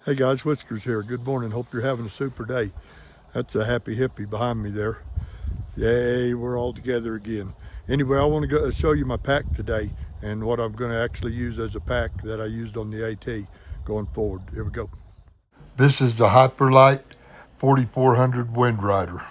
Hey guys, Whiskers here. Good morning. Hope you're having a super day. That's a happy hippie behind me there. Yay, we're all together again. Anyway, I want to show you my pack today and what I'm going to actually use as a pack that I used on the AT going forward. Here we go. This is the Hyperlite 4400 Windrider.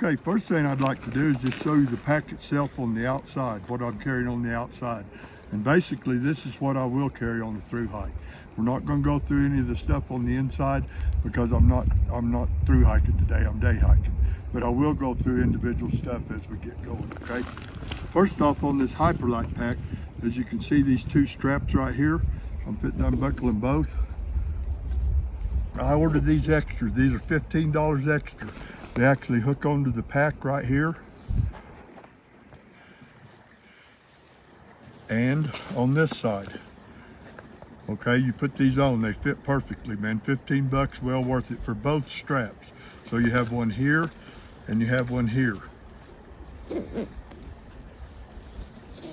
Okay, first thing I'd like to do is just show you the pack itself on the outside, what I'm carrying on the outside. And basically this is what I will carry on the thru hike. We're not going to go through any of the stuff on the inside because I'm not thru hiking today, I'm day hiking. But I will go through individual stuff as we get going, okay? First off, on this Hyperlite pack, as you can see these two straps right here, I'm unbuckling both. I ordered these extra. These are $15 extra. They actually hook onto the pack right here. And on this side. Okay, you put these on, they fit perfectly, man. 15 bucks, well worth it for both straps. So you have one here and you have one here.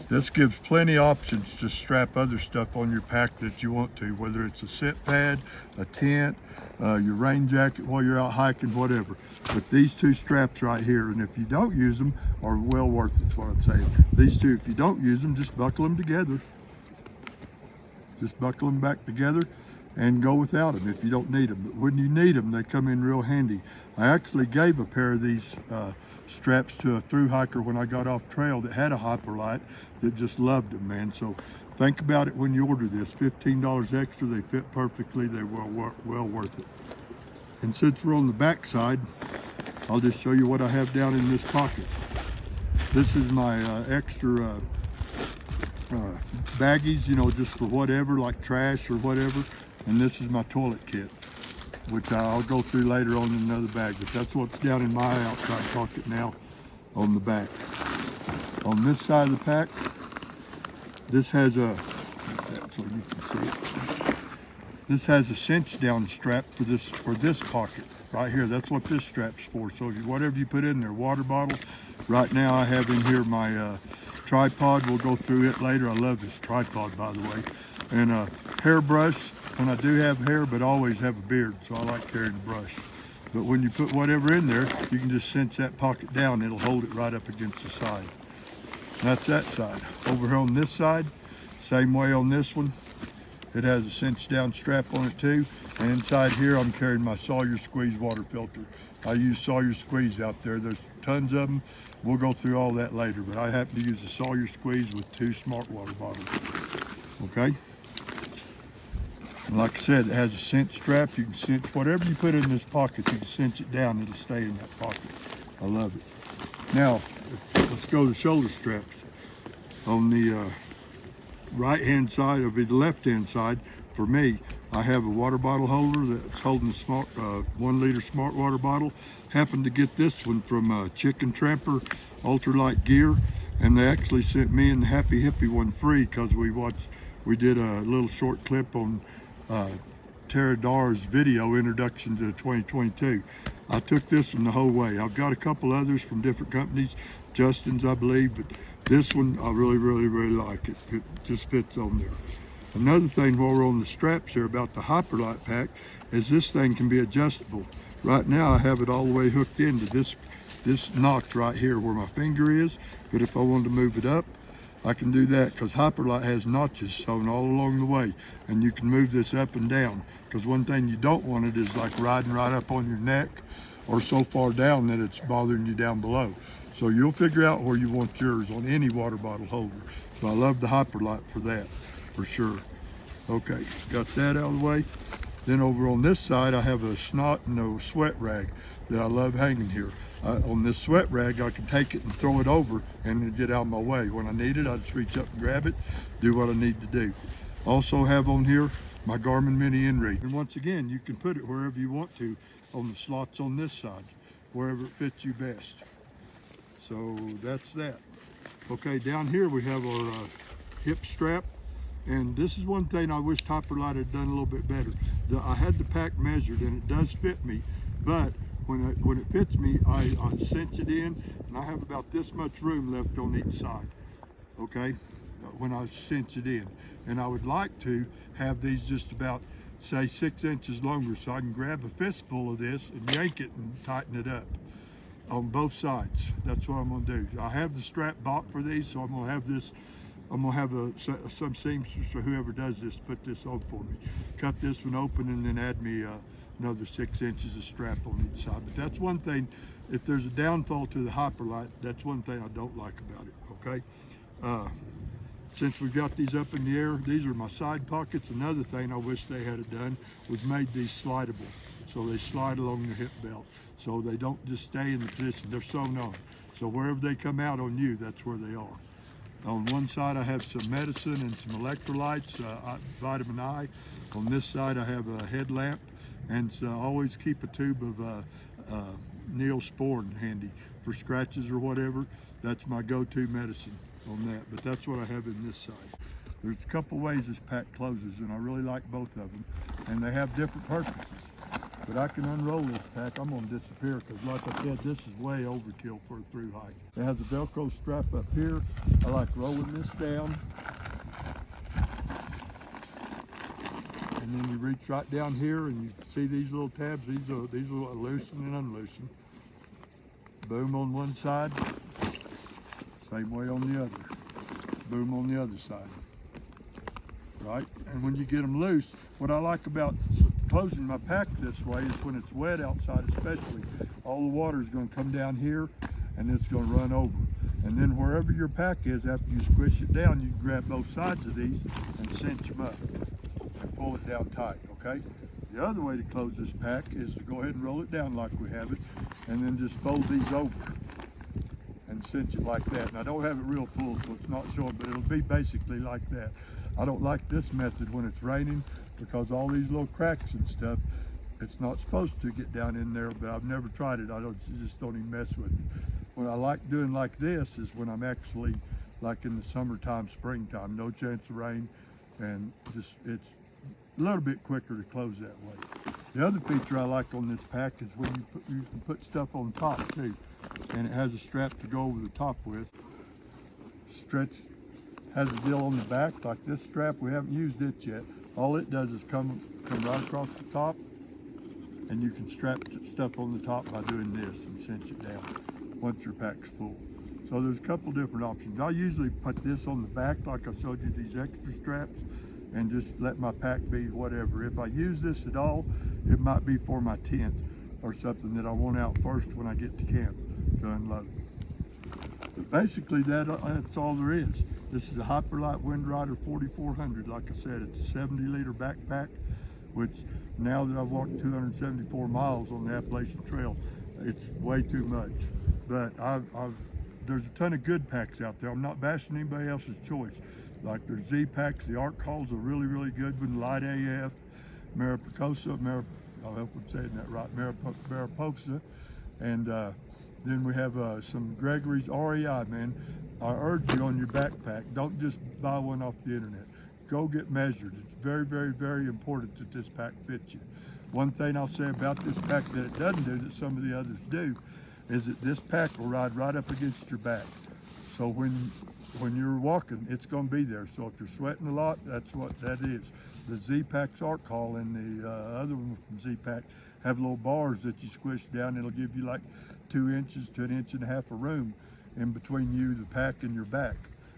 This gives plenty options to strap other stuff on your pack that you want to, whether it's a sit pad, a tent, your rain jacket while you're out hiking, whatever. But these two straps right here, and if you don't use them, are well worth it, is what I'm saying. These two, if you don't use them, just buckle them together. Just buckle them back together and go without them if you don't need them. But when you need them, they come in real handy. I actually gave a pair of these straps to a thru hiker when I got off trail that had a Hyperlite that just loved them, man. So think about it when you order this. $15 extra, they fit perfectly, they were well worth it. And since we're on the back side, I'll just show you what I have down in this pocket. This is my extra baggies, you know, just for whatever, like trash or whatever. And this is my toilet kit, which I'll go through later on in another bag, but that's what's down in my outside pocket now on the back. On this side of the pack, this has a, so you can see it. This has a cinch down strap for this pocket right here. That's what this strap's for. So whatever you put in there, water bottle. Right now I have in here my tripod. We'll go through it later. I love this tripod, by the way. And a hairbrush when I do have hair, but I always have a beard, so I like carrying a brush. But when you put whatever in there, you can just cinch that pocket down. It'll hold it right up against the side. That's that side. Over here on this side, same way on this one. It has a cinch down strap on it too. And inside here, I'm carrying my Sawyer Squeeze water filter. I use Sawyer Squeeze out there. There's tons of them. We'll go through all that later, but I happen to use a Sawyer Squeeze with 2 smart water bottles. Okay? And like I said, it has a cinch strap. You can cinch whatever you put in this pocket, you can cinch it down, it'll stay in that pocket. I love it. Now, let's go to shoulder straps. On the right-hand side, or the left-hand side, for me, I have a water bottle holder that's holding a smart 1 liter smart water bottle. Happened to get this one from Chicken Tramper Ultralight Gear, and they actually sent me and the Happy Hippie one free because we did a little short clip on Tara Dar's video introduction to 2022. I took this one the whole way. I've got a couple others from different companies, Justin's I believe, but this one I really like it. It just fits on there. Another thing while we're on the straps here about the Hyperlite pack is this thing can be adjustable. Right now I have it all the way hooked into this notch right here where my finger is, but if I wanted to move it up, I can do that because Hyperlite has notches sewn all along the way, and you can move this up and down, because one thing you don't want it is like riding right up on your neck or so far down that it's bothering you down below. So you'll figure out where you want yours on any water bottle holder. So I love the Hyperlite for that, for sure. Okay, got that out of the way. Then over on this side, I have a snot and a sweat rag that I love hanging here. On this sweat rag, I can take it and throw it over and it'll get out of my way. When I need it, I just reach up and grab it, do what I need to do. Also have on here my Garmin Mini inRead. And once again, you can put it wherever you want to on the slots on this side, wherever it fits you best. So that's that. Okay, down here we have our hip strap. And this is one thing I wish Hyperlite had done a little bit better. I had the pack measured and it does fit me, But when it fits me, I cinch it in, and I have about this much room left on each side, okay, when I cinch it in. And I would like to have these just about, say, 6 inches longer, so I can grab a fistful of this and yank it and tighten it up on both sides. That's what I'm gonna do. I have the strap bought for these, so I'm gonna have this, I'm gonna have some seamstress or whoever does this put this on for me. Cut this one open and then add me another 6 inches of strap on each side. But that's one thing, if there's a downfall to the Hyperlite, that's one thing I don't like about it, okay? Since we've got these up in the air, these are my side pockets. Another thing I wish they had done was made these slidable, so they slide along the hip belt, so they don't just stay in the position, they're sewn on. So wherever they come out on you, that's where they are. On one side I have some medicine and some electrolytes, vitamin I. On this side I have a headlamp, and always keep a tube of Neosporin handy for scratches or whatever. That's my go-to medicine on that, but that's what I have in this side. There's a couple ways this pack closes, and I really like both of them, and they have different purposes. But I can unroll this pack. I'm gonna disappear because, like I said, this is way overkill for a through hike. It has a Velcro strap up here. I like rolling this down, and then you reach right down here, and you see these little tabs. These are loosen and unloosen. Boom on one side, same way on the other. Boom on the other side. Right? And when you get them loose, what I like about closing my pack this way is when it's wet outside especially, all the water is going to come down here and it's going to run over. And then wherever your pack is, after you squish it down, you can grab both sides of these and cinch them up and pull it down tight, okay? The other way to close this pack is to go ahead and roll it down like we have it, and then just fold these over and cinch it like that. And I don't have it real full, so it's not showing, but it'll be basically like that. I don't like this method when it's raining because all these little cracks and stuff, it's not supposed to get down in there, but I've never tried it. Just don't even mess with it. What I like doing like this is when I'm actually like in the summertime, springtime, no chance of rain, and just it's a little bit quicker to close that way. The other feature I like on this pack is when you can put stuff on top too, and it has a strap to go over the top with. Stretch has a deal on the back like this strap. We haven't used it yet. All it does is come right across the top, and you can strap stuff on the top by doing this and cinch it down once your pack's full. So there's a couple different options. I usually put this on the back like I showed you these extra straps, and just let my pack be whatever. If I use this at all, it might be for my tent or something that I want out first when I get to camp to unload. But basically that's all there is. This is a Hyperlite Windrider 4400. Like I said, it's a 70-liter backpack, which now that I've walked 274 miles on the Appalachian Trail, it's way too much. But there's a ton of good packs out there. I'm not bashing anybody else's choice. Like there's Z packs, the Arc Hall's a really, really good one, Light AF, Mariposa, I hope I'm saying that right, Mariposa, and then we have some Gregory's REI, man. I urge you on your backpack, don't just buy one off the internet. Go get measured. It's very, very, very important that this pack fits you. One thing I'll say about this pack that it doesn't do that some of the others do is that this pack will ride right up against your back. So when you're walking, it's going to be there. So if you're sweating a lot, that's what that is. The Z-Pack's Arc Hall and the other one from Z-Pack have little bars that you squish down. It'll give you like 2 inches to 1.5 inches of room in between you, the pack, and your back,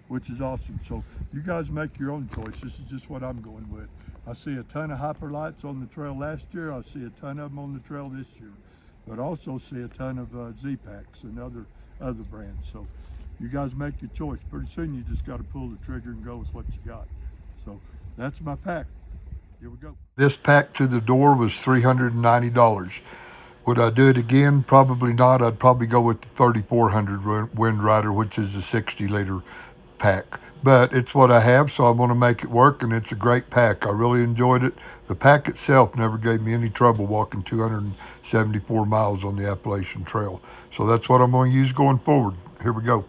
which is awesome. So you guys make your own choice. This is just what I'm going with. I see a ton of Hyperlites on the trail last year. I see a ton of them on the trail this year, but also see a ton of Z-Packs and other brands. So you guys make your choice. Pretty soon you just got to pull the trigger and go with what you got. So that's my pack. Here we go. This pack to the door was $390. Would I do it again? Probably not. I'd probably go with the 3400 Windrider, which is a 60-liter pack. But it's what I have, so I'm going to make it work, and it's a great pack. I really enjoyed it. The pack itself never gave me any trouble walking 274 miles on the Appalachian Trail. So that's what I'm going to use going forward. Here we go.